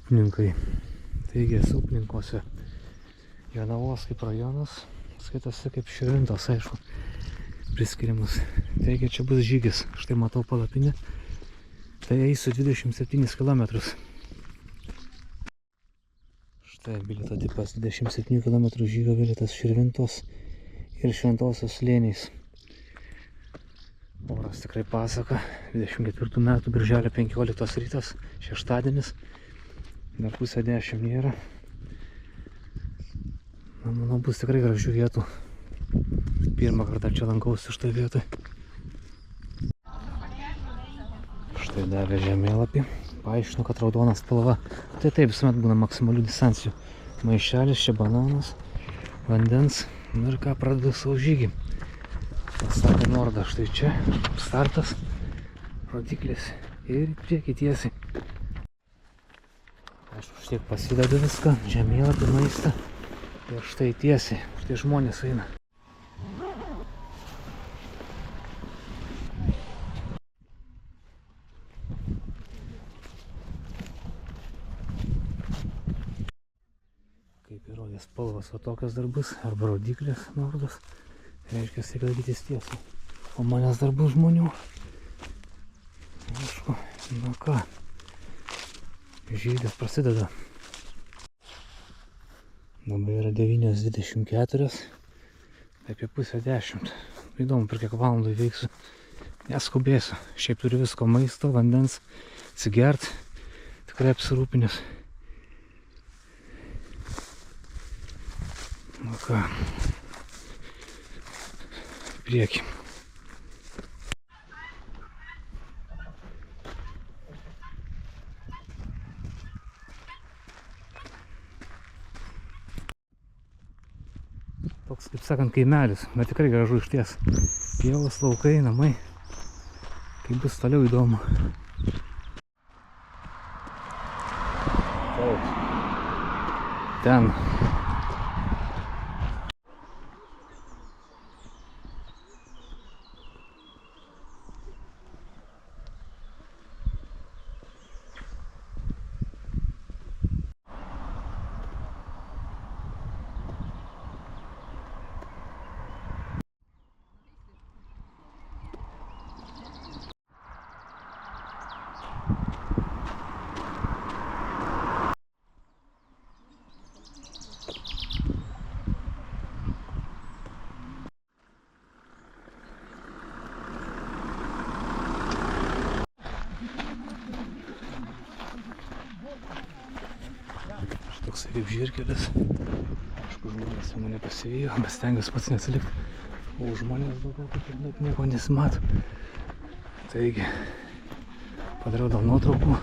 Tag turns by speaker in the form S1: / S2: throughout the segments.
S1: upininkai. Taigi esu upininkose. Jonavos kaip rajonas, skaitosi kaip Širvintos, aišku, priskiriamas. Taigi čia bus žygis. Štai matau palapinę. Tai eisiu 27 km. Štai bilieto tipas 27 km žygio bilietas Širvintos ir Šventosios slėniais. Oras tikrai pasaka. 24 metų birželio 15 rytas, šeštadienis. Dar pusę 10 nėra. Manau, bus tikrai gražių vietų. Pirmą kartą čia lankausi štai vietoj. Štai davė žemėlapį. Paaiškinu, kad raudona spalva. Tai taip visuomet būna maksimalių distancijų. Maišelis, čia bananas, vandens. Nu ir ką, pradedu savo žygį. Pasakė Norda, štai čia startas, rodiklis ir prieki tiesiai. Aš tiek pasidedu viską, žemėlapį, maistą ir štai tiesiai, štai žmonės eina. Kaip įrodė spalvas, o tokios dar bus, arba rodiklės Nordos. Reiškia, reikia laikytis tiesiai. O manęs dar bus žmonių. Aišku, nu ką, žygas prasideda. Dabar yra 9:24, apie pusę 10. Įdomu, per kiek valandų įveiksiu. Neskubėsiu. Šiaip turiu visko, maisto, vandens, atsigert. Tikrai apsirūpinęs. Nu ką, prieki. Toks, kaip sakant, kaimelis, bet tikrai gražu išties. Pievos, laukai, namai. Kaip bus toliau įdomu. Ten. Toksai kaip žirkelis. Aišku, žmonės mane pasivijo, bet stengiuosi pats neatsilikti. O žmonės daugiau kaip ir net nieko nesimato. Taigi, padariau daug nuotraukų,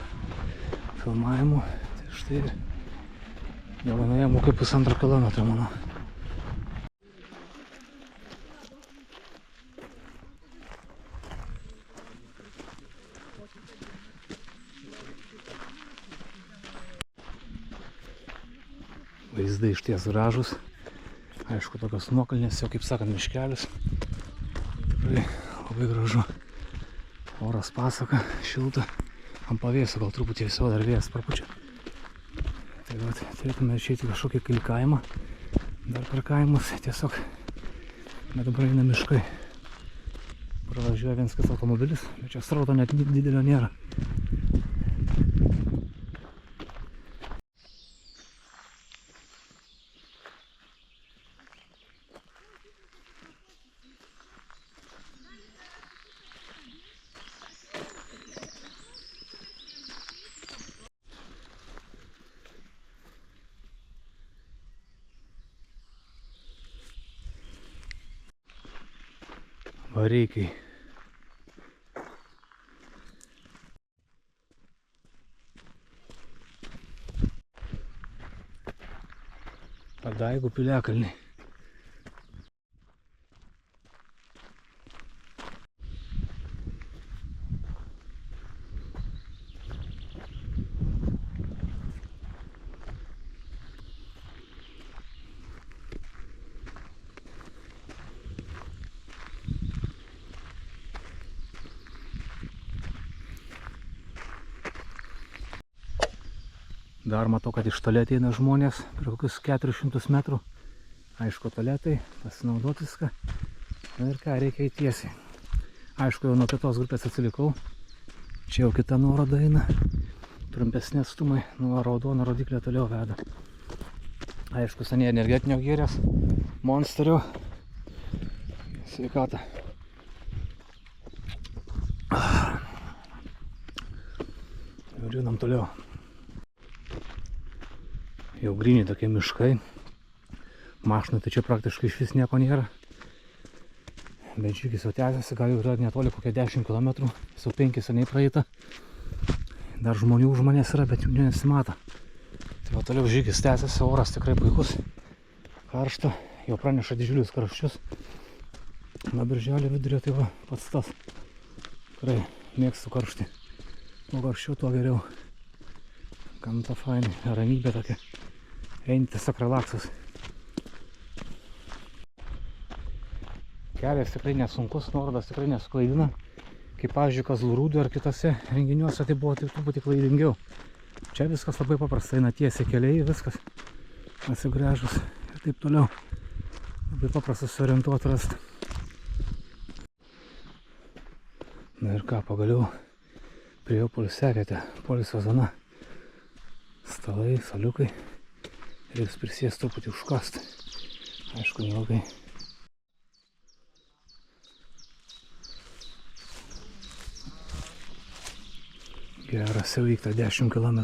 S1: filmavimų. Tai štai ir jau nuėjau kaip 1,5 kilometro, manau. Vaizdai išties gražus. Aišku, tokios nuokalnės, jau kaip sakant, miškelis. Tikrai labai gražu. Oras pasaka, šilta. Ant pavėsio gal truputį vėsiau, dar vėjas prapučia. Tai vat, turėtume išeiti kažkokį kaimą. Dar per kaimus tiesiog. Bet dabar eina miškai. Pravažiuoja viens kitas automobilis, bet čia srauto net didelio nėra. Vareikiai. Padaigų piliakalniai. Dar matau, kad iš toli ateina žmonės per kokius 400 metrų. Aišku, tualetai, pasinaudoti viską. Na ir ką, reikia į tiesiai. Aišku, jau nuo kitos grupės atsilikau. Čia jau kita nuoroda eina. Trumpesni atstumai nuo raudono rodiklio toliau veda. Aišku, seniai energetinio gėrės. Monsterio. Sveikata. Ir judam toliau. Jau gryniai tokie miškai. Mašinai tai čia praktiškai iš vis nieko nėra. Bet žygis jau tęsiasi, gal jau yra netoli kokie 10 km. Jau 5 seniai praeita. Dar žmonių už manęs yra, bet jų nesimato. Tai va toliau žygis tęsiasi, oras tikrai puikus. Karšta, jau praneša didžiulius karščius. Na birželio vidurio tai va pats tas. Tikrai mėgstu karštį. Kuo karščiau, tuo geriau. Gamta fainai, ramybė tokia. Eini tiesiog relaksas. Kelias tikrai nesunkus, nuorodas tikrai nesuklaidina. Kaip pavyzdžiui, Kazlų Rūdoj ar kitose renginiuose tai buvo tik truputį klaidingiau. Čia viskas labai paprastai, eina tiesiai keliai, viskas atsigręžus ir taip toliau. Labai paprastas suorientuoti rasti. Na ir ką, pagaliau priėjau poilsiavietę, poilsio zona. Stalai, saliukai. Reiks prisės truputį užkasti. Aišku, neilgai. Geras jau vykta 10 km.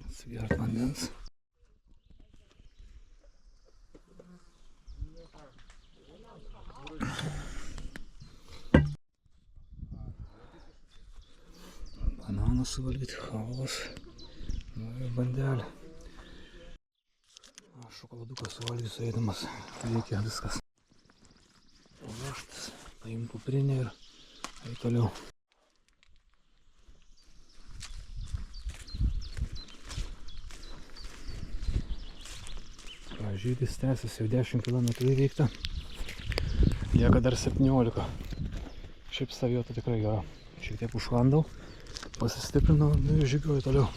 S1: Atsigert vandens. Bananą suvalgyti, chalvas. Nu ir bandelė. Šokoladuką suvalgysiu eidamas. Reikia viskas. Ruoštis, paimti kuprinę ir eiti toliau. Žygis tęsiasi, jau 10 km įveikta. Lieka dar 17. Šiaip savijota tikrai gera. Šiek tiek užkandau, pasistiprinau ir žygiuoju toliau.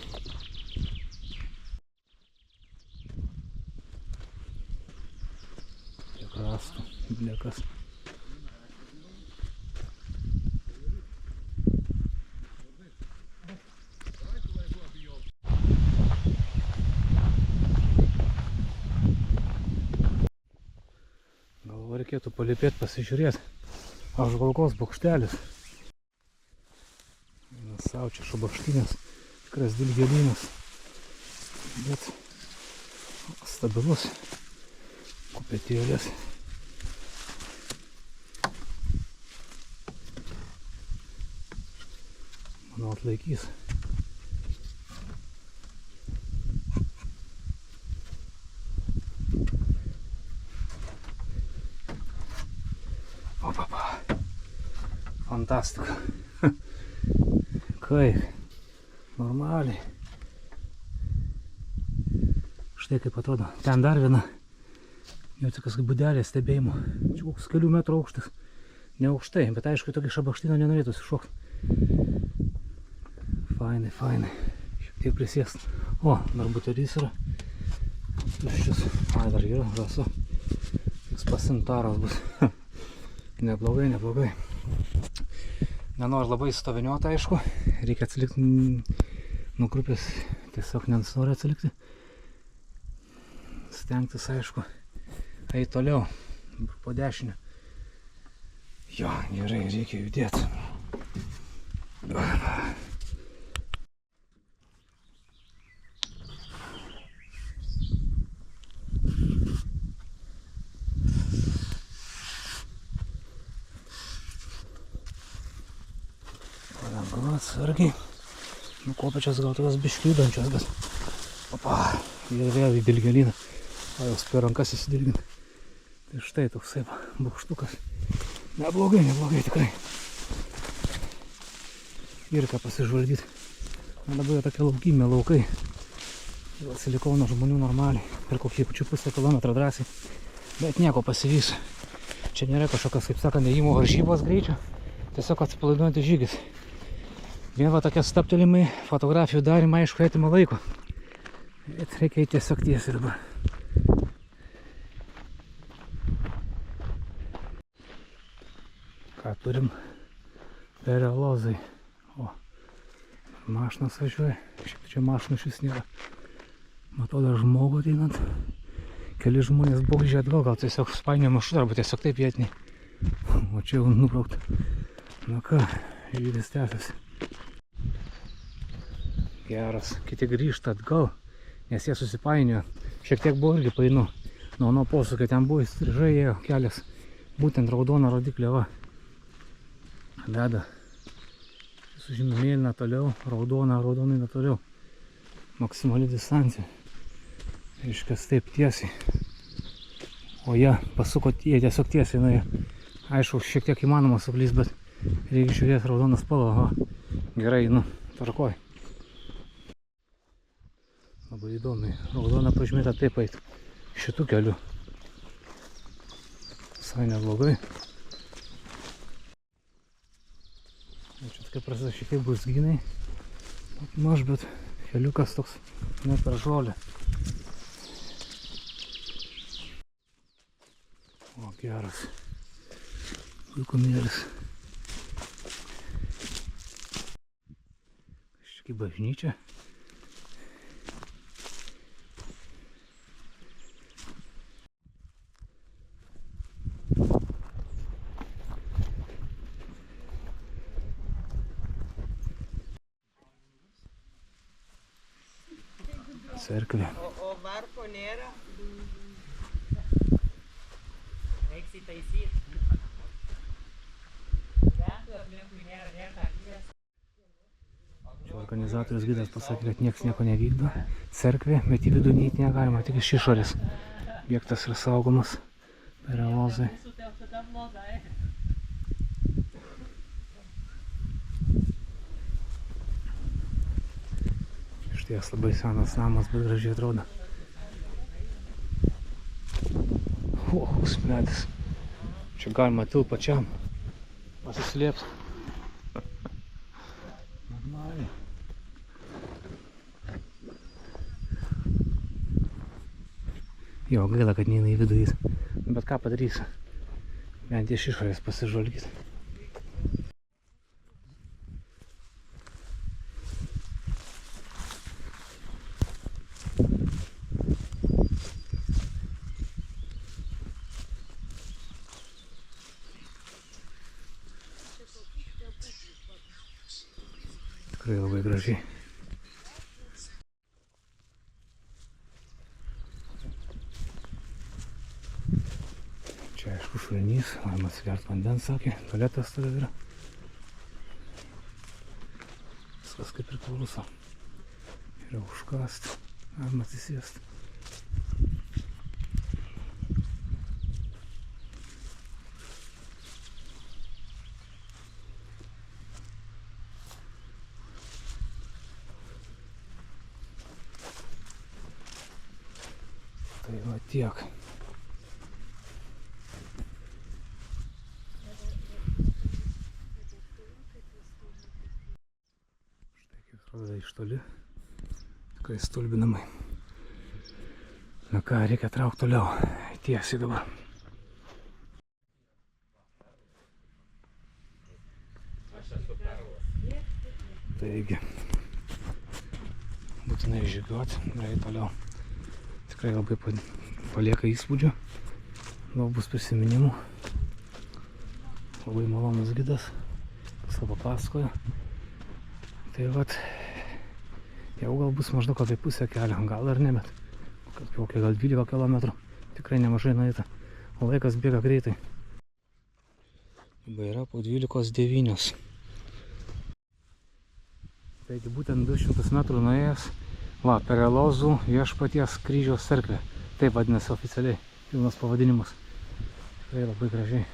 S1: Tiek rastų, blekas. Galvo reikėtų palipėti, pasižiūrėti. Apžvalgos bokštelis. Sau čia šabarštinės, tikras dilgėlynas, bet stabilus kupetėlės. Manau, atlaikys. Opapa. Fantastika. Kaip, normaliai. Štai kaip atrodo. Ten dar viena. Jau tokias kaip būdelė stebėjimo. Čia koks kelių metrų aukštis. Ne aukštai, bet aišku, tokį šabaštyną nenorėtų šokti. Fainai, fainai. Šiek tiek prisėst. O, dar butelys yra. Tuščius. Ai, dar yra, rasu. Toks pasintaras bus. Neblogai, neblogai. Nenori labai stoviniuoti, aišku, reikia atsilikti nuo grupės, tiesiog nenori atsilikti. Stengtis, aišku, eiti toliau, po dešinę. Jo, gerai, reikia judėti. Atsargiai. Nu, kopečias gal tokios biškiudančios, bet... Opa, ir vėl į dilgėlyną. O jau spėjo rankas įsidilginti. Tai štai toksai bukštukas. Neblogai, neblogai tikrai. Ir ką pasižvalgyti. Man labai tokie laukymė laukai. Atsilikau nuo žmonių normaliai, per kokį pusę kilometrą drąsiai, bet nieko pasivysiu. Čia nėra kažkokios, kaip sakant, ėjimo varžybos greičio, tiesiog atsipalaiduojantis žygis. Vien va tokie stabtelimai, fotografijų darimai, aišku, atima laiko. Bet reikia tiesiog tiesiai dabar. Ką turim? Perelozai. O, mašinas važiuoja. Šiaip čia mašinų šis nėra. Matau dar žmogų ateinant. Keli žmonės buvo grįžę atgal, gal tiesiog spainio maršrutą, arba tiesiog taip vietiniai. O čia jau nubraukta. Na ką, žygis tęsiasi. Geras, kiti grįžta atgal, nes jie susipainiojo. Šiek tiek buvo irgi painu. Nuo posūkio ten buvo įstrižai ėjo kelias. Būtent raudona rodiklė va. Veda. Sužymė mėlyną toliau, raudonai toliau. Maksimali distancija. Reiškias taip tiesiai. O jie pasuko, jie tiesiog tiesiai nuėjo. Aišku, šiek tiek įmanoma suklys, bet reikia žiūrėti raudoną spalvą. Gerai, tvarkoj. Labai įdomiai. Raudona pažymėta taip eit. Šitų kelių. Visai neblogai. Čia kaip prasideda šiek tiek bus gynai. Maž, bet keliukas toks ne per žolę. O, geras. Puikumėlis. Kažkiek bažnyčia. Cerkvė.
S2: O varpo nėra? Reiks įtaisyti.
S1: Čia organizatorius gidas pasakė, kad nieks nieko nevykdo. Cerkvė, bet į vidų neįti negalima, tik iš išorės. Objektas yra saugomas. Perelozai. Išties labai senas namas, bet gražiai atrodo. Koks medis. Čia galima tilpt pačiam. Pasislėpti. Normaliai. Jo, gaila, kad neina į vidų jis. Bet ką padarysiu? Bent iš išorės pasižvalgyti. Tikrai labai gražiai. Čia aišku šulinys, galima atsigert vandens, sakė, tualetas tada yra. Viskas kaip ir klauso. Yra užkast, galima atsisėsti. Tai va tiek. Štai kaip atrodo iš toli. Tikrai stulbinamai. Na ką, reikia traukti toliau. Tiesiai dabar. Taigi. Būtinai žygiuoti, gerai toliau. Tikrai labai palieka įspūdžių, daug bus prisiminimų. Labai malonus gidas, savo pasakoja. Tai vat, jau gal bus maždaug apie pusę kelio, gal ir ne, bet kokie gal 12 km. Tikrai nemažai nueita, o laikas bėga greitai. Dabar yra po 12:09. Taigi būtent 200 metrų nuėjęs. Va, Perelozų viešpaties kryžiaus cerkvė. Taip vadinasi oficialiai. Pilnas pavadinimas. Tikrai labai gražiai.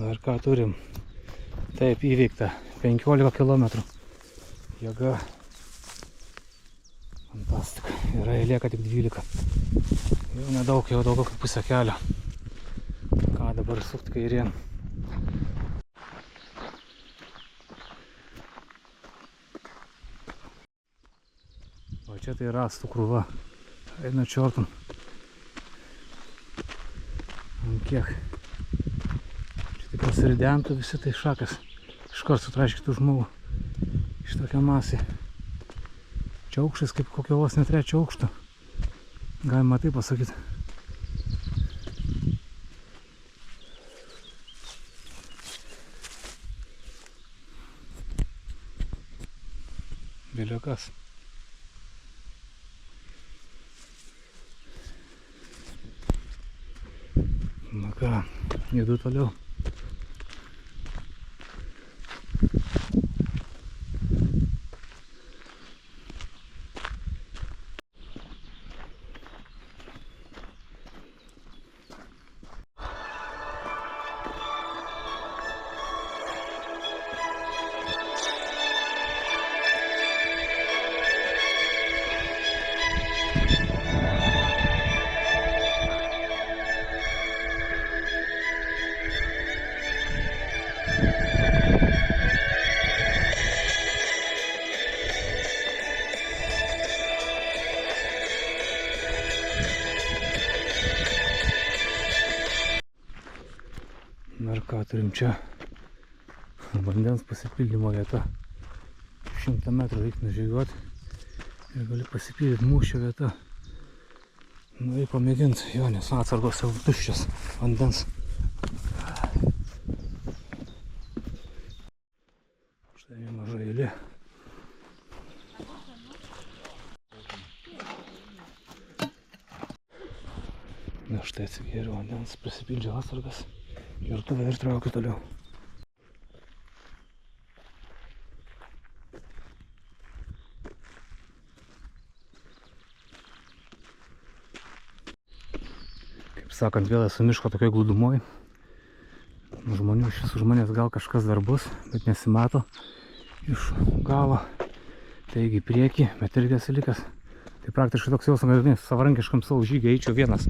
S1: Na ir ką turim? Taip, įveikta 15 km. Jėga. Fantastika. Yra lieka tik 12. Jau nedaug, jau daugiau kaip pusę kelio. Ką dabar sukti kairien? O čia tai rąstų krūva. Eina čiortum. Kiek? Čia tik pasiridentų visi tai šakas. Iškart sutraiškytų žmogų. Iš tokia masė. Čia aukštas kaip kokio vos ne 3 aukšto. Galima taip pasakyti. Biliukas. Na ką, judu toliau. Na ir ką, turim čia vandens pasipildymo vieta. 100 metrų reikia nužygiuoti ir gali pasipildyti mūšio vieta. Nu ir pamėginti, jo, nes atsargos jau tuščias vandens. Štai maža eilė. Na štai atsigėriau vandens, pasipildžiau atsargas. Gertuvę ir traukiu toliau. Kaip sakant, vėl esu miško tokioj glūdumoj. Žmonių iš visų žmonės gal kažkas dar bus, bet nesimato iš galo. Taigi į priekį, bet irgi esi likęs. Tai praktiškai toks jausmas, kad savarankiškam savo žygį eičiau vienas.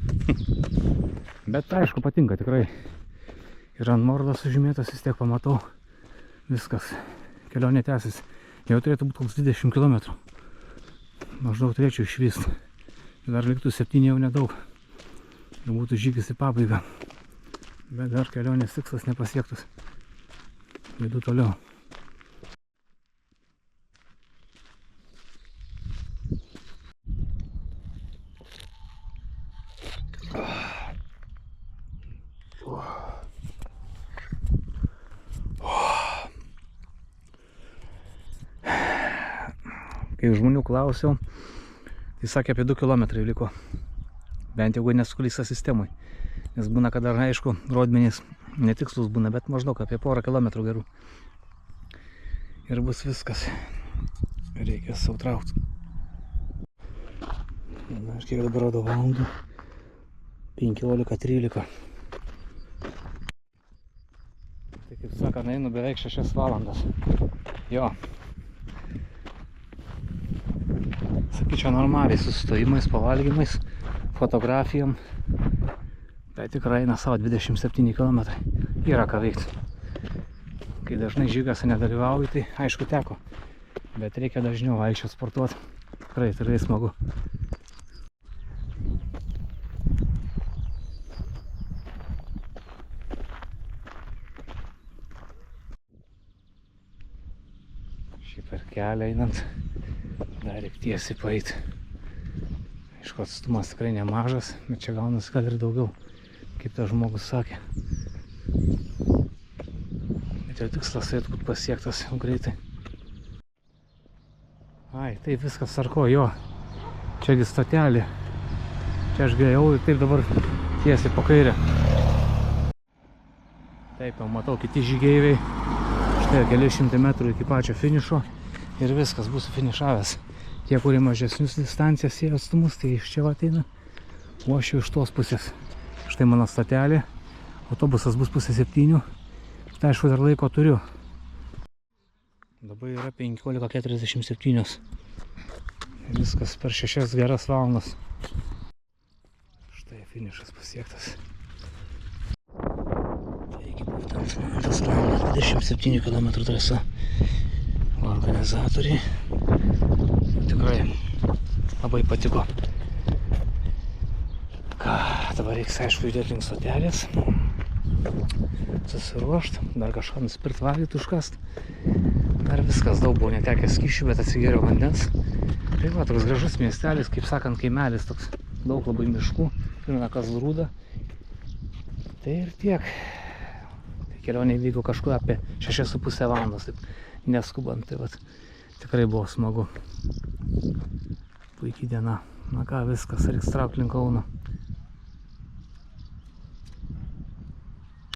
S1: Bet aišku, patinka tikrai. Ir ant mordos sužymėtas, vis tiek pamatau. Viskas. Kelionė tęsis. Jau turėtų būti koks 20 km. Maždaug turėčiau išvyst. Dar liktų 7 jau nedaug. Ir būtų žygis į pabaigą. Bet dar kelionės tikslas nepasiektas. Judu toliau. Kai žmonių klausiau, tai sakė apie 2 km liko. Bent jau nesuklysta sistemai. Nes būna, kad dar aišku, rodmenys netikslus būna, bet maždaug apie porą kilometrų gerų. Ir bus viskas. Reikia savo traukti. Na, aš kiek dabar rodo valandų. 15-13. Tai kaip sakant, einu beveik 6 valandas. Jo. Sakyčiau, normaliai sustojimais, pavalgymais, fotografijom. Bet tikrai eina savo 27 km. Yra ką veikti. Kai dažnai žygose nedalyvauju, tai aišku teko. Bet reikia dažniau vaikščioti, sportuoti. Tikrai smagu. Šį per kelią einant. Dar reikia tiesiai paeiti. Aišku, atstumas tikrai nemažas, bet čia gaunasi gal ir daugiau, kaip tas žmogus sakė. Bet jau tikslas turėtų būti pasiektas jau greitai. Ai, taip viskas sarko, jo. Čiagi stotelė. Čia aš gėjau ir taip dabar tiesiai po kairę. Taip, jau matau kiti žygeiviai. Štai keli šimtai metrų iki pačio finišo. Ir viskas, būsiu finišavęs. Tie, kurie mažesnius distancijas ir atstumus, tai iš čia ateina. O aš jau iš tos pusės. Štai mano stotelė. Autobusas bus pusė 7. grįžti, aišku, dar laiko turiu. Dabar yra 15:47. Viskas per 6 geras valandas. Štai finišas pasiektas. Taigi būtent tas valandas 27 km trasa. Organizatoriai tikrai labai patiko. Ką, dabar reiks aišku judėti link stotelės. Susiruošt, dar kažką nusipirkt valgyti, užkast. Dar viskas, daug buvo netekęs skysčių, bet atsigėriau vandens. Tai va, toks gražus miestelis, kaip sakant, kaimelis, toks daug labai miškų, primena Kazlų. Tai ir tiek. Tai kelionė vyko kažkur apie 6,5 valandos, taip neskubant, tai va, tikrai buvo smagu. Puikiai diena. Na ką, viskas, reiks traukti link Kauno.